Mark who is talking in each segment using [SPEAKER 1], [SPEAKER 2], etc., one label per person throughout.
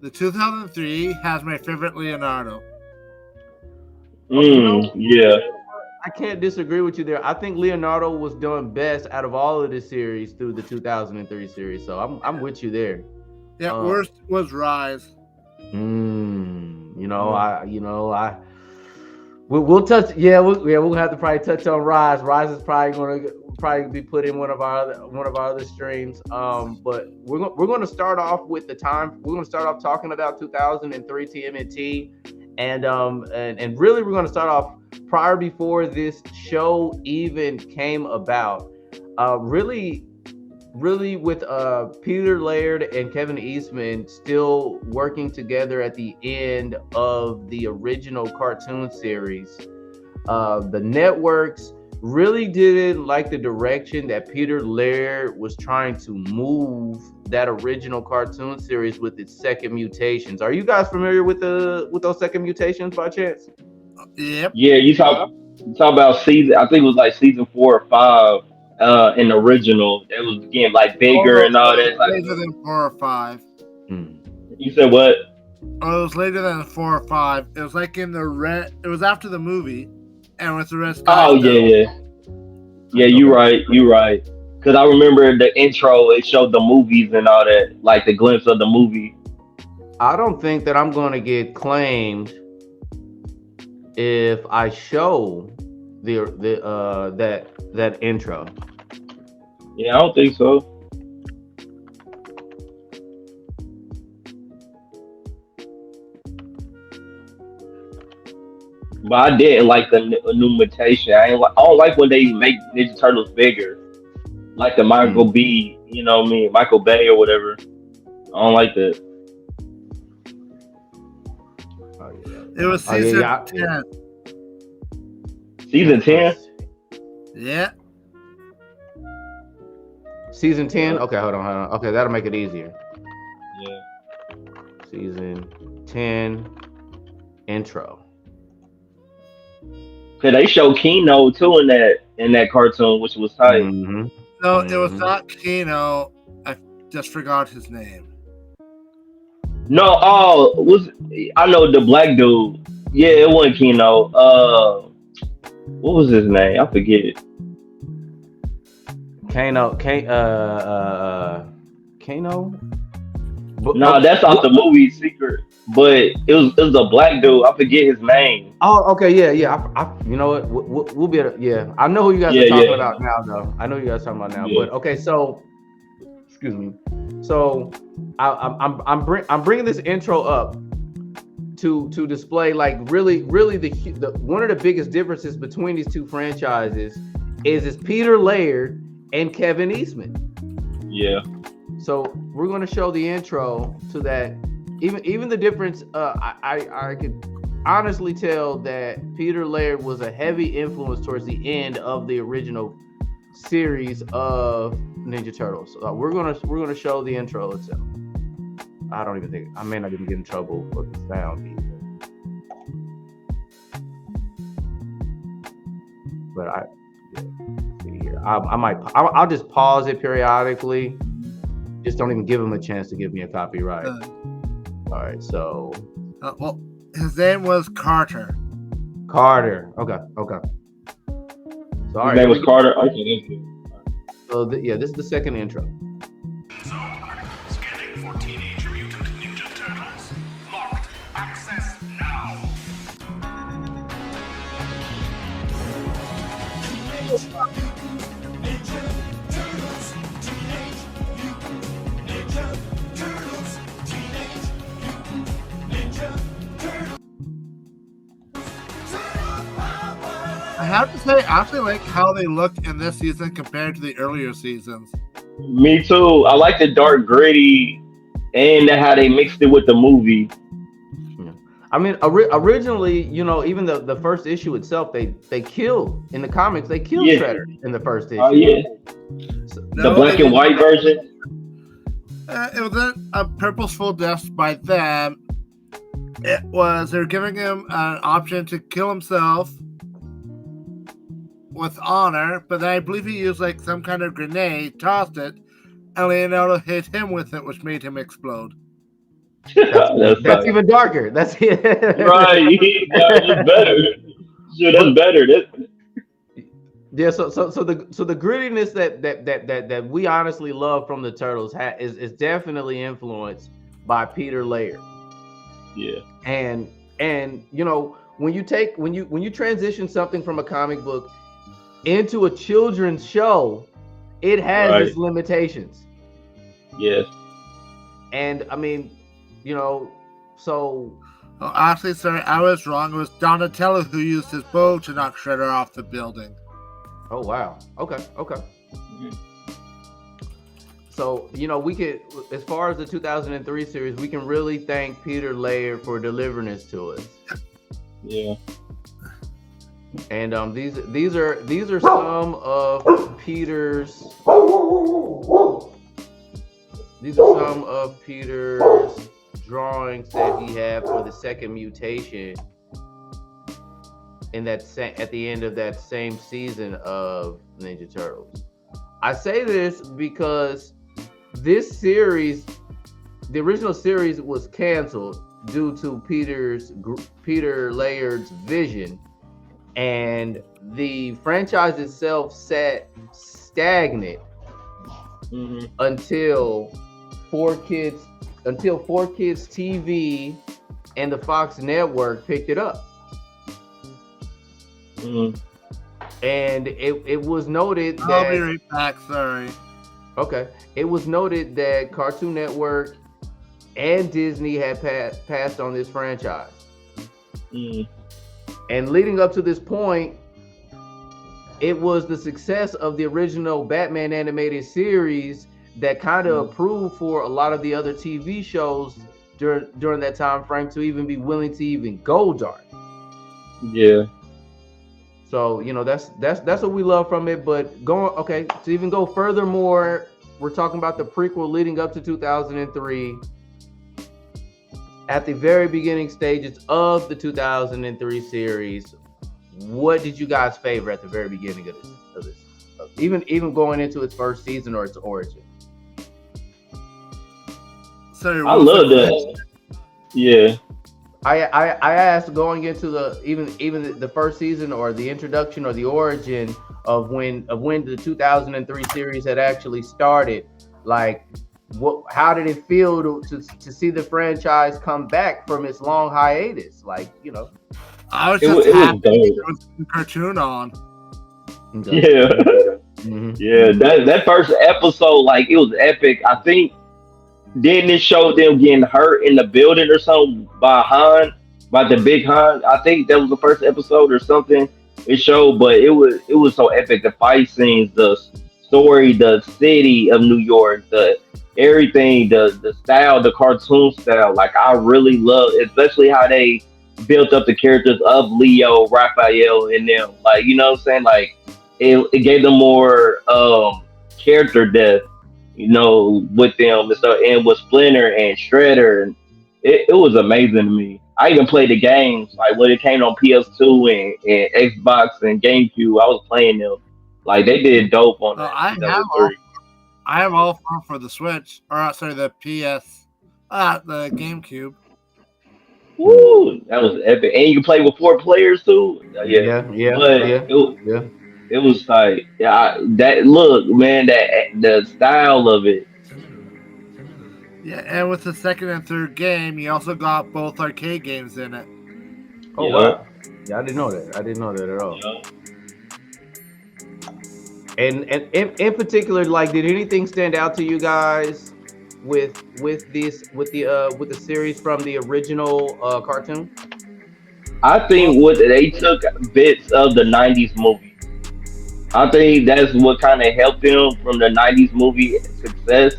[SPEAKER 1] The 2003 has my favorite Leonardo.
[SPEAKER 2] Yeah.
[SPEAKER 3] I can't disagree with you there. I think Leonardo was doing best out of all of the series through the 2003 series. So I'm with you there.
[SPEAKER 1] Yeah, worst was Rise.
[SPEAKER 3] We'll touch. Yeah, we'll have to probably touch on Rise. Rise is probably be put in one of our other streams. But we're going to start off with the time. We're going to start off talking about 2003 TMNT, and really we're going to start off prior before this show even came about. Really with Peter Laird and Kevin Eastman still working together at the end of the original cartoon series. The networks really didn't like the direction that Peter Laird was trying to move that original cartoon series with its second mutations. Are you guys familiar with those second mutations by chance?
[SPEAKER 1] Yep.
[SPEAKER 2] Yeah, you talk about season. I think it was like season 4 or 5. In the original, it was getting like bigger and all that.
[SPEAKER 1] Later than 4 or 5.
[SPEAKER 2] You said what?
[SPEAKER 1] Oh, it was later than 4 or 5. It was like in the red. It was after the movie, and with the red sky.
[SPEAKER 2] Oh yeah. You're right. Because I remember the intro. It showed the movies and all that, like the glimpse of the movie.
[SPEAKER 3] I don't think that I'm going to get claimed if I show that intro.
[SPEAKER 2] Yeah, I don't think so. But I didn't like the new mutation. I don't like when they make Ninja Turtles bigger, like the Michael B. You know what I mean, Michael Bay or whatever. I don't like that.
[SPEAKER 1] It was season 10.
[SPEAKER 2] Season 10?
[SPEAKER 1] Yeah.
[SPEAKER 3] Season 10? Okay, hold on. Okay, that'll make it easier.
[SPEAKER 2] Yeah.
[SPEAKER 3] Season 10 intro.
[SPEAKER 2] Cause they show Kino too in that cartoon, which was tight.
[SPEAKER 3] Mm-hmm.
[SPEAKER 1] No, it was not Kino. I just forgot his name.
[SPEAKER 2] No, I know the black dude. Yeah, it wasn't Kino. What was his name? I forget.
[SPEAKER 3] Kano.
[SPEAKER 2] No, that's off the movie Secret. But it was a black dude. I forget his name.
[SPEAKER 3] Oh, okay, yeah. I you know what? We'll be able to, yeah. I know who you guys are talking about now, though. I know who you guys are talking about now. Yeah. But okay, so excuse me. So I'm bringing this intro up to display like really the one of the biggest differences between these two franchises is Peter Laird and Kevin Eastman.
[SPEAKER 2] Yeah.
[SPEAKER 3] So we're going to show the intro to that. Even the difference, I could honestly tell that Peter Laird was a heavy influence towards the end of the original series of Ninja Turtles. So we're gonna show the intro itself. I don't even think I may not even get in trouble with the sound either. But see here. I'll just pause it periodically. Just don't even give him a chance to give me a copyright. All right, so.
[SPEAKER 1] Well, his name was Carter.
[SPEAKER 3] Okay. So,
[SPEAKER 2] his name was Carter. Okay, that's good.
[SPEAKER 3] So this is the second intro.
[SPEAKER 4] So, scanning for Teenage Mutant Ninja Turtles. Locked. Access now. Ninja Turtles. Teenage Mutant Ninja Turtles. Teenage Mutant Ninja Turtles.
[SPEAKER 1] I have to say, I actually like how they look in this season compared to the earlier seasons.
[SPEAKER 2] Me too. I like the dark gritty and how they mixed it with the movie.
[SPEAKER 3] Yeah. I mean, originally, even the first issue itself, they killed in the comics. They killed Shredder in the first issue.
[SPEAKER 2] Oh yeah. The black and white version.
[SPEAKER 1] It wasn't a purposeful death by them. It was they're giving him an option to kill himself with honor, but then I believe he used like some kind of grenade, tossed it, and Leonardo hit him with it, which made him explode.
[SPEAKER 3] That's even darker. That's
[SPEAKER 2] right. That's better. Shit, that's
[SPEAKER 3] But
[SPEAKER 2] better.
[SPEAKER 3] yeah, so the grittiness that we honestly love from the Turtles is definitely influenced by Peter Laird.
[SPEAKER 2] Yeah.
[SPEAKER 3] And when you transition something from a comic book into a children's show, it has
[SPEAKER 2] Right.
[SPEAKER 3] its limitations.
[SPEAKER 2] Yes.
[SPEAKER 3] And I mean, so
[SPEAKER 1] Oh, honestly, sorry, I was wrong. It was Donatello who used his bow to knock Shredder off the building.
[SPEAKER 3] oh wow. Okay.
[SPEAKER 2] Mhm.
[SPEAKER 3] So, we could, as far as the 2003 series, we can really thank Peter Laird for delivering this to us.
[SPEAKER 2] Yeah.
[SPEAKER 3] And these are some of Peter's drawings that he had for the second mutation at the end of that same season of Ninja Turtles. I say this because this series, the original series, was canceled due to Peter Laird's vision, and the franchise itself sat stagnant
[SPEAKER 2] Mm-hmm.
[SPEAKER 3] until 4Kids TV and the Fox network picked it up.
[SPEAKER 2] Mm-hmm.
[SPEAKER 3] And it was noted that
[SPEAKER 1] I'll be right back, sorry.
[SPEAKER 3] Okay. It was noted that Cartoon Network and Disney had passed on this franchise.
[SPEAKER 2] Mm-hmm.
[SPEAKER 3] And leading up to this point, it was the success of the original Batman animated series that kind of approved for a lot of the other TV shows during that time frame to even be willing to even go dark.
[SPEAKER 2] Yeah.
[SPEAKER 3] So, that's what we love from it. But to even go furthermore, we're talking about the prequel leading up to 2003. At the very beginning stages of the 2003 series, what did you guys favor at the very beginning of this? Even going into its first season or its origin?
[SPEAKER 1] Sorry,
[SPEAKER 2] I love that. Yeah.
[SPEAKER 3] I asked going into even the first season or the introduction or the origin of when the 2003 series had actually started. Like, how did it feel to see the franchise come back from its long hiatus? Like,
[SPEAKER 1] I was just
[SPEAKER 2] It was
[SPEAKER 1] happy
[SPEAKER 2] dope.
[SPEAKER 1] there was a cartoon on.
[SPEAKER 2] Yeah.
[SPEAKER 3] Mhm.
[SPEAKER 2] Yeah. That first episode, like, it was epic. I think didn't it show them getting hurt in the building or something by the big Han? I think that was the first episode or something. It showed, but it was so epic. The fight scenes, the story, the city of New York, the everything, the style, the cartoon style. Like, I really love, especially how they built up the characters of Leo, Raphael, and them. Like, you know what I'm saying? Like, it gave them more character depth, with them and stuff, and with Splinter and Shredder, and it was amazing to me. I even played the games, like when it came on PS2 and Xbox and GameCube. I was playing them. Like, they did dope on that.
[SPEAKER 1] I have all four for the Switch, or sorry, the the GameCube.
[SPEAKER 2] Woo, that was epic, and you can play with 4 players too. Yeah, but it was like, that look, man, that the style of it.
[SPEAKER 1] Yeah, and with the second and third game, you also got both arcade games in it.
[SPEAKER 3] Oh
[SPEAKER 2] Yeah.
[SPEAKER 3] wow! Yeah, I didn't know that. I didn't know that at all.
[SPEAKER 2] Yeah.
[SPEAKER 3] And in particular, like, did anything stand out to you guys with the series from the original cartoon?
[SPEAKER 2] I think what they took bits of the '90s movie. I think that's what kind of helped them from the '90s movie success,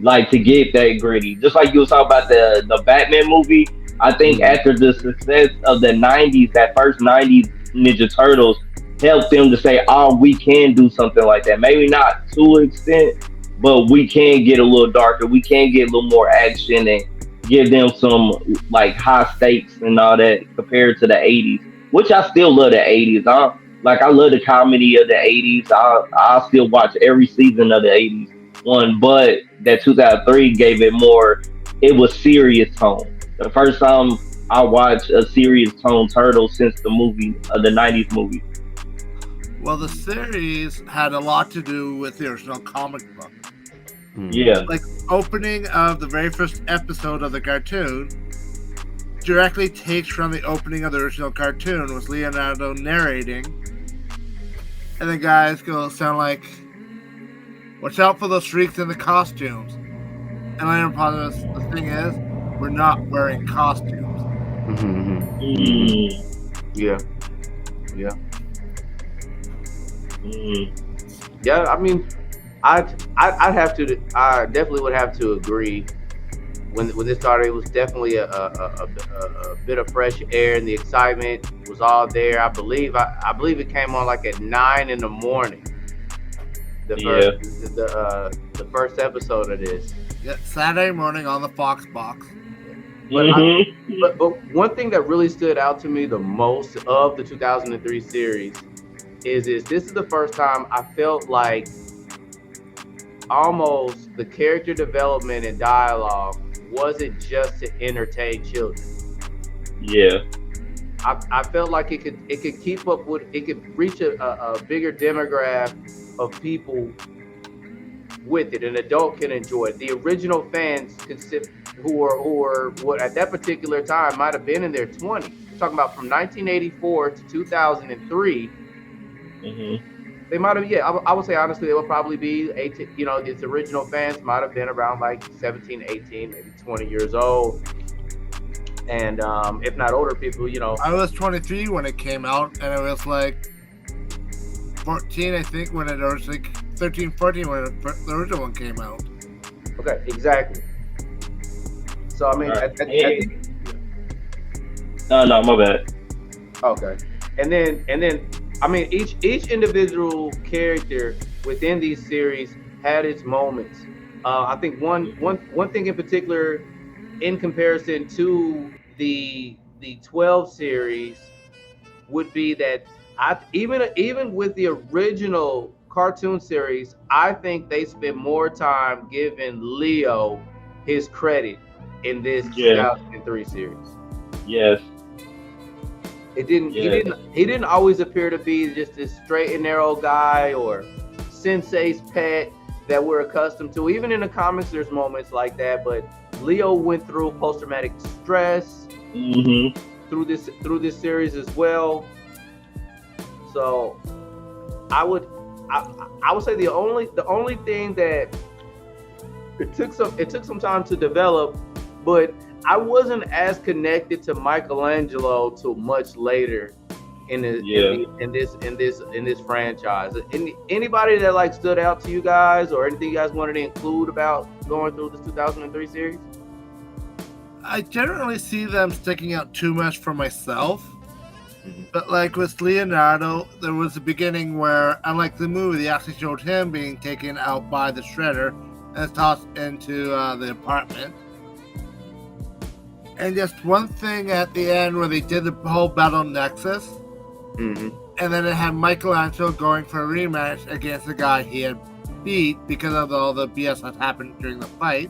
[SPEAKER 2] like, to get that gritty. Just like you was talking about the Batman movie. I think after the success of the '90s, that first '90s Ninja Turtles helped them to say, "Oh, we can do something like that. Maybe not to an extent, but we can get a little darker. We can get a little more action and give them some, like, high stakes and all that compared to the '80s, which I still love the '80s. I love the comedy of the '80s. I still watch every season of the '80s one, but that 2003 gave it more it was serious tone. The first time I watched a serious tone turtle since the movie, the '90s movie.
[SPEAKER 1] Well, the series had a lot to do with the original comic book.
[SPEAKER 2] Yeah,
[SPEAKER 1] Like, opening of the very first episode of the cartoon directly takes from the opening of the original cartoon with Leonardo narrating. And the guys go sound like, watch out for those freaks in the costumes. And later upon this, the thing is, we're not wearing costumes.
[SPEAKER 3] Yeah. Yeah.
[SPEAKER 2] Mm.
[SPEAKER 3] Yeah, I mean, I'd have to. I definitely would have to agree. When this started, it was definitely a bit of fresh air, and the excitement was all there. I believe it came on like at 9 in the morning. The first episode of this.
[SPEAKER 1] Yeah, Saturday morning on the Fox box.
[SPEAKER 3] But one thing that really stood out to me the most of the 2003 series is this is the first time I felt like almost the character development and dialogue wasn't just to entertain children.
[SPEAKER 2] Yeah.
[SPEAKER 3] I felt like it could keep up with, it could reach a bigger demographic of people with it. An adult can enjoy it. The original fans who were what at that particular time might have been in their 20s. We're talking about from 1984 to 2003. They might have, I would say honestly, they would probably be 18, its original fans might have been around like 17, 18, maybe 20 years old. And if not older people,
[SPEAKER 1] I was 23 when it came out, and it was like 14, I think, when it was like 13, 14 when the original one came out.
[SPEAKER 3] Okay, exactly. So I mean,
[SPEAKER 2] Right.
[SPEAKER 3] I think,
[SPEAKER 2] No, my bad.
[SPEAKER 3] okay, and then I mean, each individual character within these series had its moments. I think one thing in particular, in comparison to the 12 series, would be that even with the original cartoon series, I think they spent more time giving Leo his credit in this 2003 series.
[SPEAKER 2] Yes.
[SPEAKER 3] It didn't. He didn't always appear to be just this straight and narrow guy or sensei's pet that we're accustomed to. Even in the comics, there's moments like that. But Leo went through post-traumatic stress through this series as well. So I would say the only thing that it took some time to develop, but I wasn't as connected to Michelangelo till much later in this franchise. Anybody that like stood out to you guys, or anything you guys wanted to include about going through this 2003 series?
[SPEAKER 1] I generally see them sticking out too much for myself. But like with Leonardo, there was a beginning where, unlike the movie, they actually showed him being taken out by the Shredder and tossed into the apartment. And just one thing at the end where they did the whole Battle Nexus, and then it had Michelangelo going for a rematch against the guy he had beat because of all the BS that happened during the fight.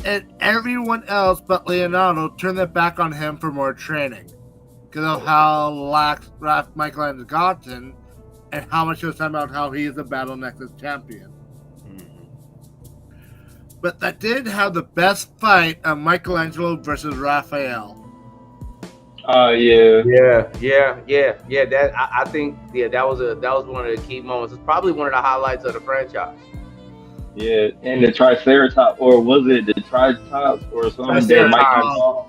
[SPEAKER 1] And everyone else but Leonardo turned their back on him for more training because of how lax Michelangelo gotten and how much he was talking about how he is the Battle Nexus champion. But that did have the best fight of Michelangelo versus Raphael.
[SPEAKER 2] Yeah.
[SPEAKER 3] That I think that was one of the key moments. It's probably one of the highlights of the franchise.
[SPEAKER 2] Yeah, and the Triceratops, or was it the Triceratops or something that Mikey fought?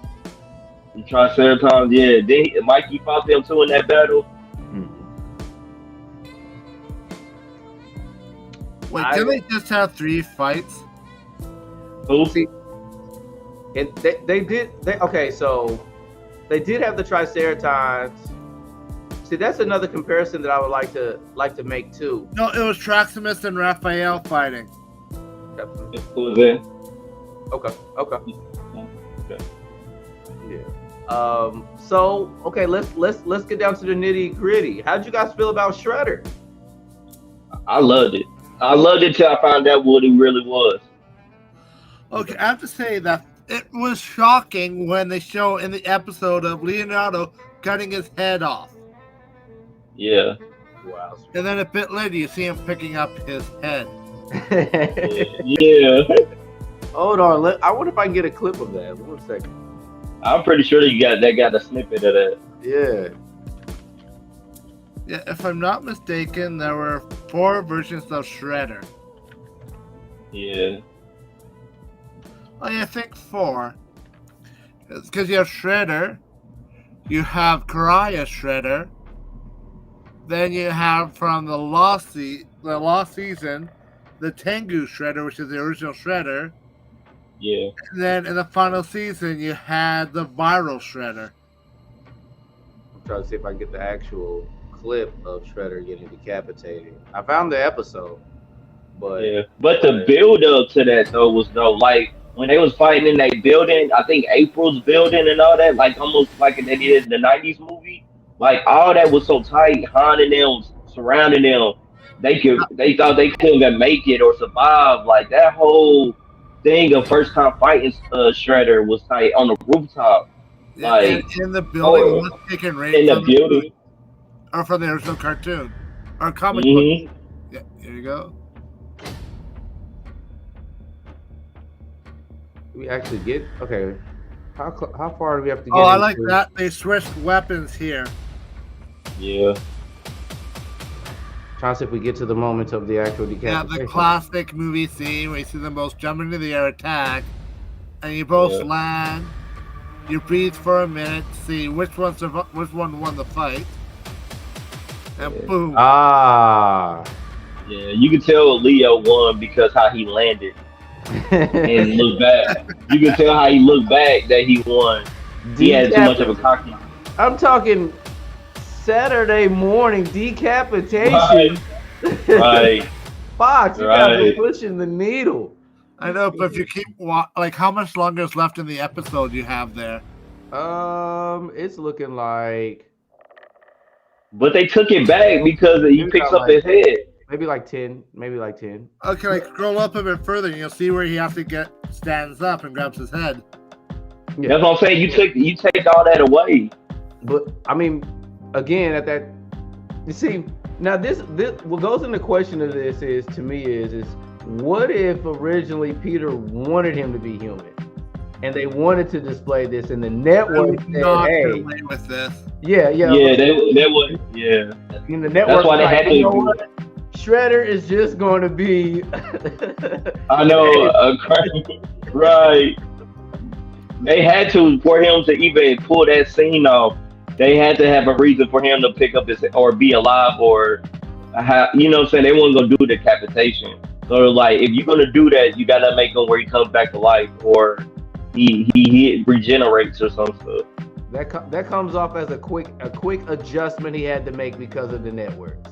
[SPEAKER 2] The Triceratops, yeah. Then Mikey fought them too in that battle.
[SPEAKER 1] Wait, didn't they just have 3 fights?
[SPEAKER 3] See, and they did. So they did have the Triceratops. See, that's another comparison that I would like to make too.
[SPEAKER 1] No, it was Traximus and Raphael fighting.
[SPEAKER 2] Who was that?
[SPEAKER 3] Okay. Yeah. So okay, let's get down to the nitty gritty. How'd you guys feel about Shredder?
[SPEAKER 2] I loved it. I loved it till I found out what he really was.
[SPEAKER 1] Okay, I have to say that it was shocking when they show in the episode of Leonardo cutting his head off.
[SPEAKER 2] Yeah.
[SPEAKER 3] Wow.
[SPEAKER 1] And then a bit later, you see him picking up his head.
[SPEAKER 2] Yeah.
[SPEAKER 3] Hold on. I wonder if I can get a clip of that. 1 second.
[SPEAKER 2] I'm pretty sure they got a snippet of that.
[SPEAKER 3] Yeah.
[SPEAKER 1] Yeah, if I'm not mistaken, there were 4 versions of Shredder.
[SPEAKER 2] Yeah.
[SPEAKER 1] I think 4. Because you have Shredder, you have Karaya Shredder, then you have from the lost season, the Tengu Shredder, which is the original Shredder.
[SPEAKER 2] Yeah.
[SPEAKER 1] And then in the final season, you had the viral Shredder.
[SPEAKER 3] I'm trying to see if I can get the actual clip of Shredder getting decapitated. I found the episode, but
[SPEAKER 2] Yeah. But the build up to that though was like when they was fighting in that building, I think April's building and all that, like almost like they did in the '90s movie. Like all that was so tight, Han and them surrounding them. They thought they couldn't even make it or survive. Like that whole thing of first time fighting Shredder was tight on the rooftop.
[SPEAKER 1] Yeah,
[SPEAKER 2] Like
[SPEAKER 1] and in the building, was taken right
[SPEAKER 2] in the
[SPEAKER 1] from
[SPEAKER 2] building.
[SPEAKER 1] or from the original cartoon or comic
[SPEAKER 2] Mhm.
[SPEAKER 1] book. Yeah, here you go.
[SPEAKER 3] we actually get okay. How far do we have to get?
[SPEAKER 1] Oh, I like
[SPEAKER 3] into-
[SPEAKER 1] that. They switched weapons here.
[SPEAKER 2] Yeah.
[SPEAKER 3] Trying to see if we get to the moment of the actual
[SPEAKER 1] Yeah,
[SPEAKER 3] decapitation.
[SPEAKER 1] the classic movie scene where you see them both jump into the air attack, and you both
[SPEAKER 2] Yeah.
[SPEAKER 1] land. You breathe for a minute to see which one won the fight, and
[SPEAKER 2] Yeah.
[SPEAKER 1] boom.
[SPEAKER 3] Ah.
[SPEAKER 2] Yeah. You can tell Leo won because how he landed and looked back. You can tell how he looked back that he won. He had too much of a cocky.
[SPEAKER 3] I'm talking Saturday morning decapitation.
[SPEAKER 2] Right. Right.
[SPEAKER 3] Fox, you guys
[SPEAKER 2] Right.
[SPEAKER 3] are pushing the needle.
[SPEAKER 1] I know, but if you keep like, how much longer is left in the episode you have there?
[SPEAKER 3] It's looking like
[SPEAKER 2] But they took it back because he picks up his head.
[SPEAKER 3] maybe like 10. Maybe like 10.
[SPEAKER 1] Okay, like scroll up a bit further, and you'll see where he has to stands up and grabs his head.
[SPEAKER 3] Yeah.
[SPEAKER 2] That's what I'm saying. You take all that away.
[SPEAKER 3] But I mean, again, at that, you see, now this what goes into question of this is to me is what if originally Peter wanted him to be human, and they wanted to display this, and the
[SPEAKER 1] I
[SPEAKER 3] network
[SPEAKER 1] would
[SPEAKER 3] said,
[SPEAKER 1] not
[SPEAKER 3] "Hey,
[SPEAKER 1] get away with this.
[SPEAKER 2] Yeah, that was yeah.
[SPEAKER 3] And the network
[SPEAKER 2] That's why they
[SPEAKER 3] was
[SPEAKER 2] had
[SPEAKER 3] like, you know
[SPEAKER 2] to.
[SPEAKER 3] what? Shredder is just going to be.
[SPEAKER 2] I know, right? They had to for him to even pull that scene off. They had to have a reason for him to pick up his or be alive or have, you know what I'm saying? They weren't gonna do decapitation. So like, if you're gonna do that, you gotta make him where he comes back to life or he regenerates or some stuff.
[SPEAKER 3] That comes off as a quick adjustment he had to make because of the networks.